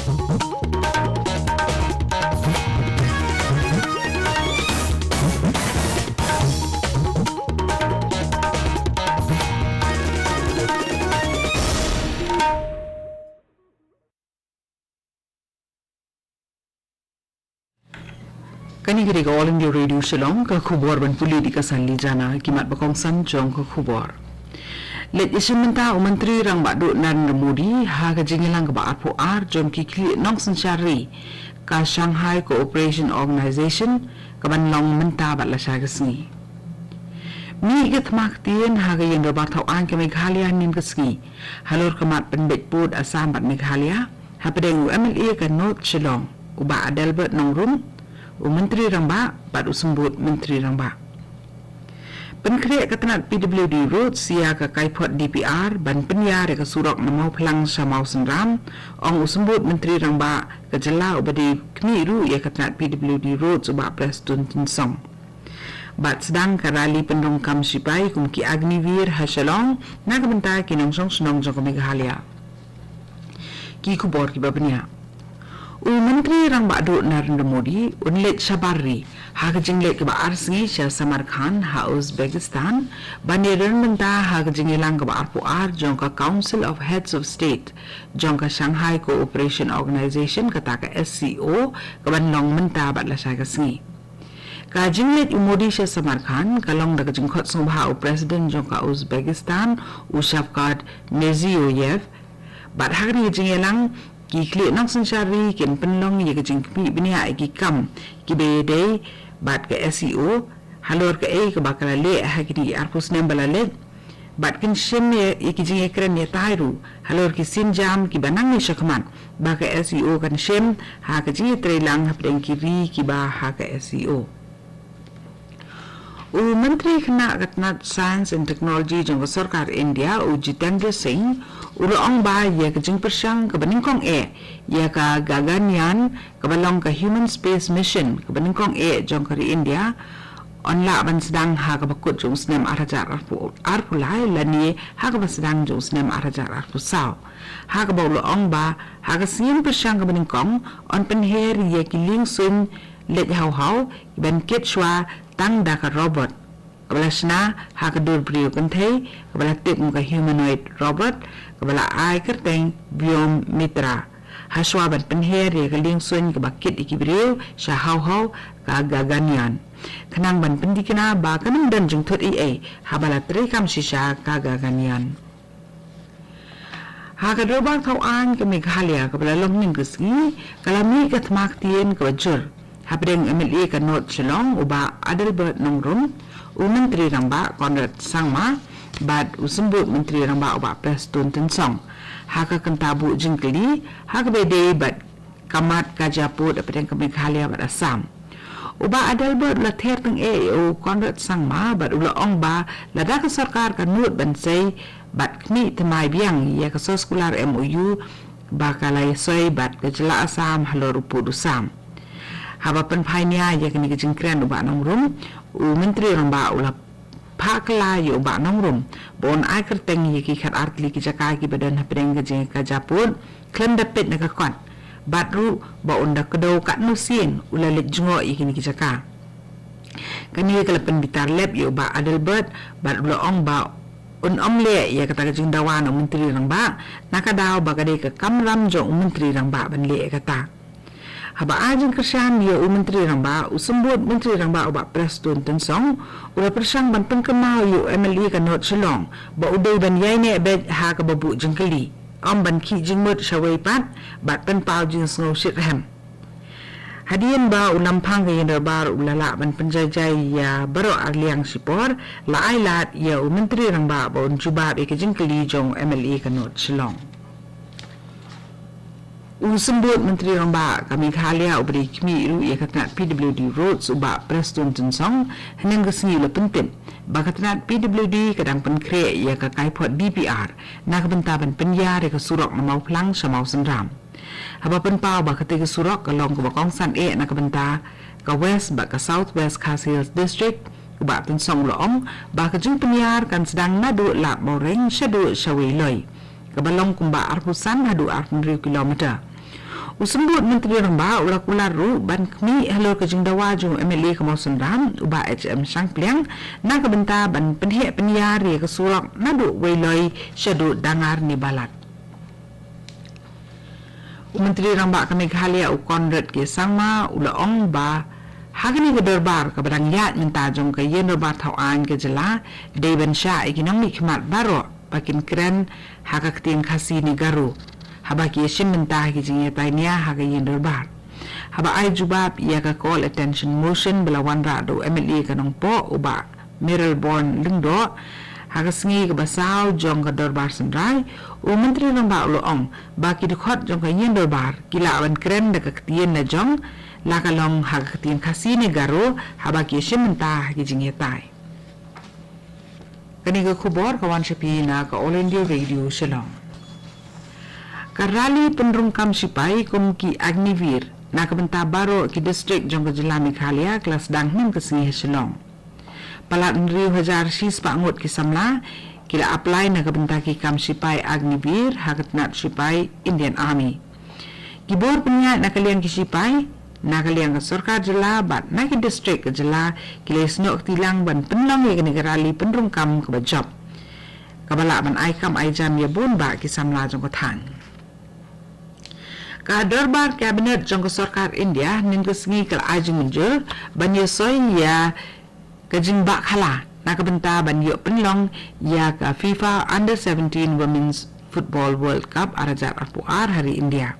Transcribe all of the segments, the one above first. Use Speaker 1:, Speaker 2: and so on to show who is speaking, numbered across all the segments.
Speaker 1: Kani kiri ka All India Radio Shillong ka khubor ban puli di kasali jana kimat bakong san jong ka khubor. Let isimenta Menteri Rang Badu Narendra Modi ha ka jingilang ka ba arpo ar jom ki kli nong sanchari ka Shanghai Cooperation Organization ka ban long menta bat la shagasni. Mi gat mak tien ha ka yen robar thau an ka Meghalaya nin kasni. Halor kamat ban bet pod Assam bat Meghalaya ha pedeng MLA ka North Shillong uba Adelbert Nongrum Menteri Rangba pada sembut Menteri Rangba. Penkriak ketenat PWD Road sia ke kaipot DPR ban penyar ke surok namau pelang samau senram ong sembut Menteri Rangba ke jela ubadi kemiru ia ketenat PWD Road sebab Preston Tinsong. Bat sedang ke rali pendongkam sipai kumki Agnivir Hashalong naga bentai kinongsong senong jong Meghalaya. Ki kubor ki babnya. Menteri Rang Badu Narendra Modi unlet Shabari hak jinglet ke baar singi Shah Samarkand ha Uzbekistan baniran menta hak jingilang ke baar puar jongka Council of Heads of State jongka Shanghai Cooperation Organization kata ke SCO ke banlong menta bat la syaga singi ka jinglet Modi Shah Samarkand kalong da jingkhot songba Presiden jongka Uzbekistan Shavkat Mirziyoyev bat hak ni jingilang ki kli nang sanchari ken penlong ye ke jingpi benia ki kam ki bede bat ke SEO halor ke ke bakala le ha ki arpus nembala le bat ken shem ye ki jing ekran ye tairu halor ki sinjam ki banang ni shakman ba ke SEO kan shem ha ke ji trelang ha preng ki ri ki ba ha ke SEO Menteri Kena Ketenat Science and Technology jong Sarkar India Jitendra Singh ong ba ye ke jing persang ke beningkong ye ka Gaganyaan ke balong ke Human Space Mission ke beningkong jong kari India onla ban sedang ha ke bakut jong snem arajar arpulai lani ha ke sedang jong snem arajar arpusau ha ke bau ong ba ha ke sing persang ke beningkong on penher ye ki ling sun let hau ben ketchwa tang da ka robot kabala sna ha ka dur brio kan thei kabala tip ka humanoid robot kabala ai kerteng biom mitra haswa ban penher ye ka ling sun ka bakit ikibrio sha hau ka Gaganyaan kanang ban pendikina ba kanang dan jung thot habala tre kam sisa ka Gaganyaan ha ka robot thau an ka Meghalaya kabala long ning kusgi kalami ka thmak tien ka jur Habreng MLA ka North Shillong uba Adelbert Nongrum Menteri Rangba Conrad Sangma bad usembut Menteri Rangba uba Preston Tinsong haka kentabu jingkeli haka bede bad kamat kajaput apeng ka Meghalaya bad Assam uba Adelbert la ther teng Conrad Sangma bad ula ong ba lada ka sarkar ka nut bansai bad kni temai biang ya ka sekolah MOU bakalai soi bad ka jela Assam halor upud Assam haba penpainya ya kini kejingkran uba nongrum Menteri Rangba ula pakla yo uba nongrum bon ai kerteng ye ki khat artli ki jaka ki badan hapreng ke kajapun klem dapet na kakon batru ba onda kedo kat nusien ula lek jungo ye kini ki jaka kani kala penbitar lab yo uba Adelbert bat ula ong ba omle ya kata kejing dawan Menteri Rangba nakadaw bagade ke kamram jong Menteri Rangba ban le kata haba ajeng kersan ya Menteri Rangba usembut Menteri Rangba uba Preston Tinsong ula persang ban pengkemau yu MLA ka North Shillong ba udai ban yai ne bed ha ka babu jengkeli ban ki jingmut shawai pat bat pen pau jing snow shit ham hadian ba ulam phang ka yender bar ulala ban penjajai ya baro arliang sipor la ailat ya Menteri Rangba ba unjubab ke jengkeli jong MLA ka North Shillong Usembut Menteri Rangba ka Meghalaya ubri kemiru ia ketenat PWD Road uba Preston Tinsong henang kesini le penting ba ketenat PWD kadang penkre ia ka kaipot DPR na kebentaban penyar ka surok namau pelang samau senram haba penpau ba ketika surok ka long ka bakongsan na kebenta ka west ba ka southwest Khasi District uba Tinsong loong ba ka jung penyar kan sedang nadu lak boreng syadu syawai loy ka balong kumba arpusan hadu 1,000 kilometer Usembut Menteri Ramba ulah kularu ban kami halor ke jengdawa jung MLA ke Mausun Ram uba HM Sang Pliang na kebenta ban penhek penyari ke sulak nadu wailoi syadu dangar ni balat. Menteri Ramba ke Meghalaya Konrad ke Sangma ulah ong ba hagani ke derbar ke badang yat minta jung ke yen derbar tauan ke jela Devan Shah ikinong nikmat baro bakin keren haka keting kasi ni garu. Haba ki shim mentah ki jinge tainia haga yin derbar. Haba ai jubab ia ka call attention motion belawan rado MLA kanong po uba Miralborn lingdo haga sengi ke basau jong ka derbar sendrai u menteri Ramba uloong baki dukot jong ka yin derbar kila awan keren da ka ketien na jong lakalong haga ketien kasi negaro haba ki shim mentah ki jinge tai. Kani ka kubor kawan syapi na ka All India Radio Shillong. Karali penrungkam sipai kumki Agnivir na kebenta baro ki distrik jong ke Jela Meghalaya kelas dang nim ke Sengi Shillong. Palat Nri Hajar Shis Pangut ki Samla kila apply na kebenta ki kam sipai Agnivir hakat nat sipai Indian Army. Gibor punya na kalian ki sipai na kalian ke Sarkar Jela bat na ki distrik ke Jela kila senok tilang ban penlong ya ke negarali penrungkam ke bajab. Kabala ban ai kam ai jam ya bun ba ki Samla jong ke thang. Ka derbar kabinet jong ke Sarkar India nin ke sengi kal ajing menjur ban ye soy ya ke jingbak khala na ke benta ban yo penlong ya ke FIFA Under 17 Women's Football World Cup arajat arpuar hari India.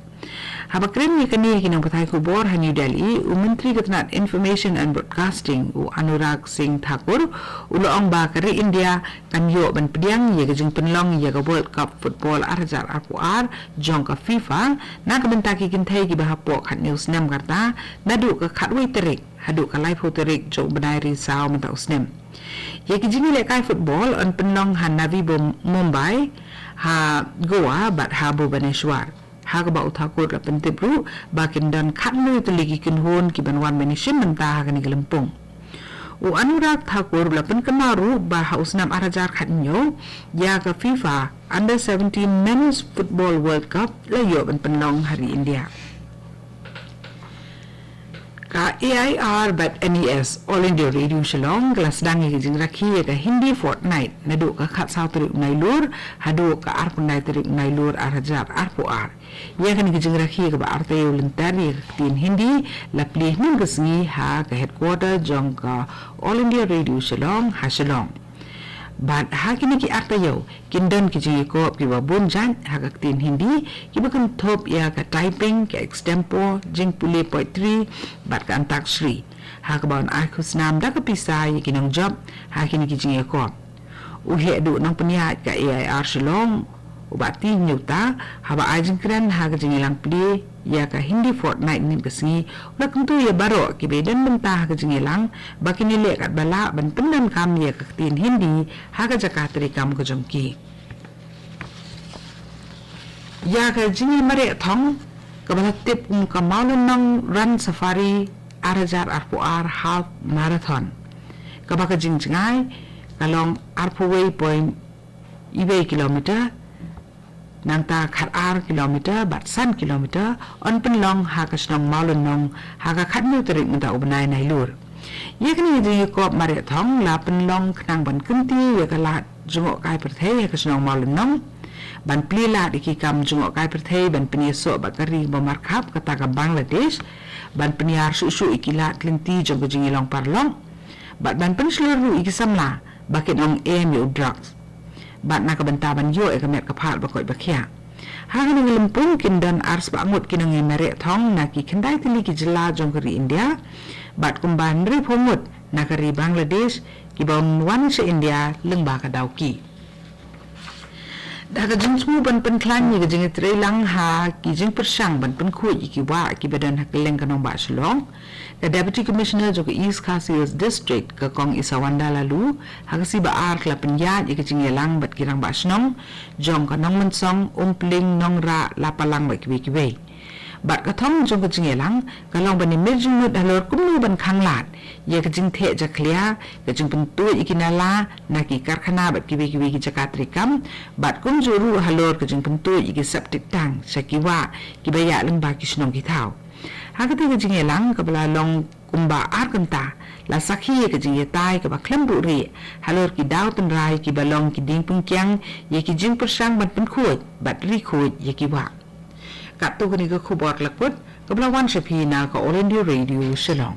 Speaker 1: Haba keren ni kani kinong patai kubor ha New Delhi Menteri Ketenat Information and Broadcasting Anurag Singh Thakur uloong ba kari India kan yo ban pediang ye kejeng penlong ye ke World Cup Football arjar arpuar jong ke FIFA na kebenta ki kintai ki bahapok hat news nem karta nadu ke khatwai terik hadu ke live terik jong benai risau menta usnem ye kejeng le kai football on penlong han Navi Mumbai ha Goa bat ha Bhubaneswar. Haga ba utakut la pentibru bakin dan katmu itu lagi kinhun ki banwan menishim mentah haga ni gelempung. U Anurag Thakur la pen kemaru ba hausnam arajar khatnyo ya ke FIFA Under 17 Men's Football World Cup la yo ban penlong hari India. Ka AIR bat NES All India Radio Shillong kelas dangi ke jing rakhi ke Hindi fortnight nadu ka khat saw terik nailur hadu ka arpunai terik nailur arjar arpuar ya kan ke jing rakhi ke ba arte ulentari tin Hindi la plih ning ke sengi ha ke headquarter jong ka All India Radio Shillong ha Shillong bat ha kini ki arta yo kindan ki jing ko pi wa bunjan ha ka tin Hindi ki bakan top ya ka typing ke extempo jing pule poetry bat ka antakshri ha ka baon akhus nam da ka pisai kinong job ha kini ki jing ko u he du nang peniat ka AIR Shillong ubati nyuta haba ajing keren ha ka jing lang pli ya ka Hindi fortnight nin ka singi ula kentu ya baro ki bedan mentah ka jing lang bakini le kat bala ban pendan kam ya ka tin Hindi ha ka jakatri kam ka jongki ya ka jing mare thong ka bala tip ka maulun nang run safari arajar arpuar half marathon ka ba ka jing jingai kalong arpuway point ibe kilometer nangta khat ar kilometer bat san kilometer on penlong ha ka snong maulun nong ha ka khat nu terik menta ubnai nai lur ye kini ji ko mare thong la penlong knang ban kunti ye ka la jungo kai perthei ka snong maulun nong ban pli la diki kam jungo kai perthei ban peni so bakari bo markhap kata ka Bangladesh ban peniar su ikila klinti jong jingi long parlong bat ban pen seluruh iki samla baket ong AMU drugs bat na kabentaban yo e kamet kapal bakoi bakhya haga nang lempung kindan ars bangut kinang mere thong na ki kendai tili ki jela jong kari India bat kumban ri phomut na kari Bangladesh ki bom wan se India lengba ka dauki daga jinsmu ban pen klan ni gajing tre lang ha ki jing persang ban pen khu ki wa ki badan hakeleng kanong ba Shillong the Deputy Commissioner jog East Khasias District ka kong Isawanda lalu hagasi ba ar kla penyat ikajing yelang bat kirang ba snong jong kanong mensong umpling nong ra lapalang ba kibe บัดกระท่อมจงกระจิงหลังก็ลองบันนี้เมจึงมืดฮัลโหลกุ้มนูบันคังหลาดเยกระจิงเทจะเคลียกระจิงเป็นตัวอีกินาลานากิการขนาบัดกิเวกิจักรตริกัมบัดกุ้มจูรูฮัลโหลกระจิงเป็นตัวอีกิสับติดตังสกิว่ากิบายะลำบากกิชนองกิเท้าหากที่กระจิงหลังกับลาลองกุมบาอาร์กันตาลาสักฮีกระจิงตายกับเคลมบุรีฮัลโหลกิดาวตันไรกิบาลองกิดิงปุงยังเยกิจิงประชังบัดเป็นขวดบัดรีขวดเยกิว่ากับตัวนี้ก็ขบอดหลักพุทธกับละวันเชพีนากับโอเรนดิโอเรดิโอฉลอง